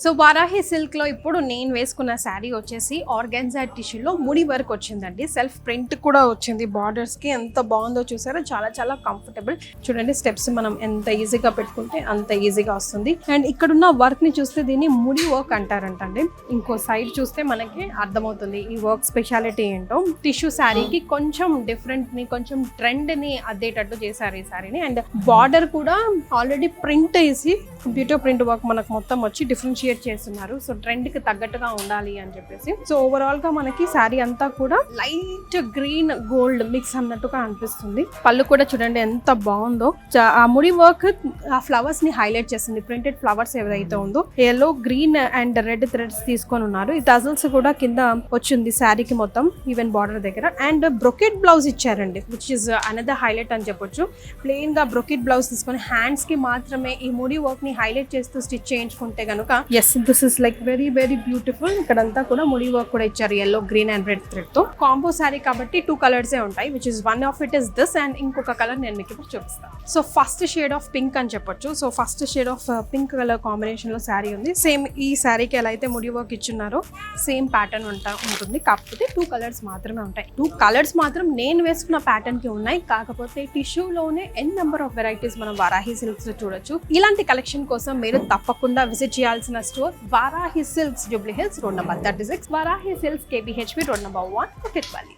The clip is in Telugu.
సో వారాహి సిల్క్ లో ఇప్పుడు నేను వేసుకున్న శారీ వచ్చేసి ఆర్గాన్జా టిష్యూలో ముడి వర్క్ వచ్చిందండి. సెల్ఫ్ ప్రింట్ కూడా వచ్చింది. బార్డర్స్ కి ఎంత బాగుందో చూసారా, చాలా చాలా కంఫర్టబుల్. చూడండి స్టెప్స్ మనం ఎంత ఈజీగా పెట్టుకుంటే అంత ఈజీగా వస్తుంది. అండ్ ఇక్కడున్న వర్క్ ని చూస్తే దీన్ని ముడి వర్క్ అంటారంటండి. ఇంకో సైడ్ చూస్తే మనకి అర్థమవుతుంది ఈ వర్క్ స్పెషాలిటీ ఏంటో. టిష్యూ శారీకి కొంచెం డిఫరెంట్ ని, కొంచెం ట్రెండ్ ని అద్దేటట్టు చేశారు ఈ శారీని. అండ్ బార్డర్ కూడా ఆల్రెడీ ప్రింట్ వేసి బ్యూటీ ప్రింట్ వర్క్ మనకు మొత్తం వచ్చి డిఫరెన్షియేట్ చేస్తున్నారు. సో ట్రెండ్ కి తగ్గట్టుగా ఉండాలి అని చెప్పేసి. సో ఓవరాల్ గా మనకి శారీ అంతా కూడా లైట్ గ్రీన్ గోల్డ్ మిక్స్ అన్నట్టుగా అనిపిస్తుంది. పళ్ళు కూడా చూడండి ఎంత బాగుందో. ఆ ముడి వర్క్ ఆ ఫ్లవర్స్ ని హైలైట్ చేస్తుంది. ప్రింటెడ్ ఫ్లవర్స్ ఏదైతే ఉందో yellow, green and red threads తీసుకొని ఉన్నారు. ఈ టజల్స్ కూడా కింద వచ్చింది శారీకి మొత్తం ఈవెన్ బార్డర్ దగ్గర. అండ్ బ్రొకెట్ బ్లౌజ్ ఇచ్చారండి, విచ్ ఇస్ అనదర్ హైలైట్ అని చెప్పొచ్చు. ప్లెయిన్ గా బ్రొకెట్ బ్లౌజ్ తీసుకొని హ్యాండ్స్ కి మాత్రమే ఈ ముడి వర్క్ ని హైలైట్ చేస్తూ స్టిచ్ చేయించుకుంటే కనుక yes this is like very very beautiful. ఇక్కడంతా కూడా ముడి వర్క్ కూడా ఇచ్చారు yellow, green and red thread తో. కాంబో శారీ కాబట్టి 2 కలర్స్ ఉంటాయి, which is one of it is this and ఇంకొక కలర్ నేను మీకు ఇప్పుడు చూపిస్తాను. So first shade of pink అని చెప్పొచ్చు. So first shade of pink colour combination లో శారీ ఉంది. సేమ్ ఈ శారీకి ఎలా అయితే ముడి వర్క్ ఇచ్చున్నారో సేమ్ ప్యాటర్న్ ఉంటుంది. కాకపోతే 2 కలర్స్ మాత్రమే ఉంటాయి. 2 కలర్స్ మాత్రం నేను వేసుకున్న ప్యాటర్న్ కి ఉన్నాయి. కాకపోతే టిష్యూలోనే నెంబర్ ఆఫ్ వెరైటీస్ మనం వారాహి సిల్క్స్ లో చూడొచ్చు. ఇలాంటి కలెక్షన్ కోసం మీరు తప్పకుండా విజిట్ చేయాల్సిన store Varahi silks, Jubilee hills, road number 36, Varahi silks, KBHP, road number 1, Kukatpally.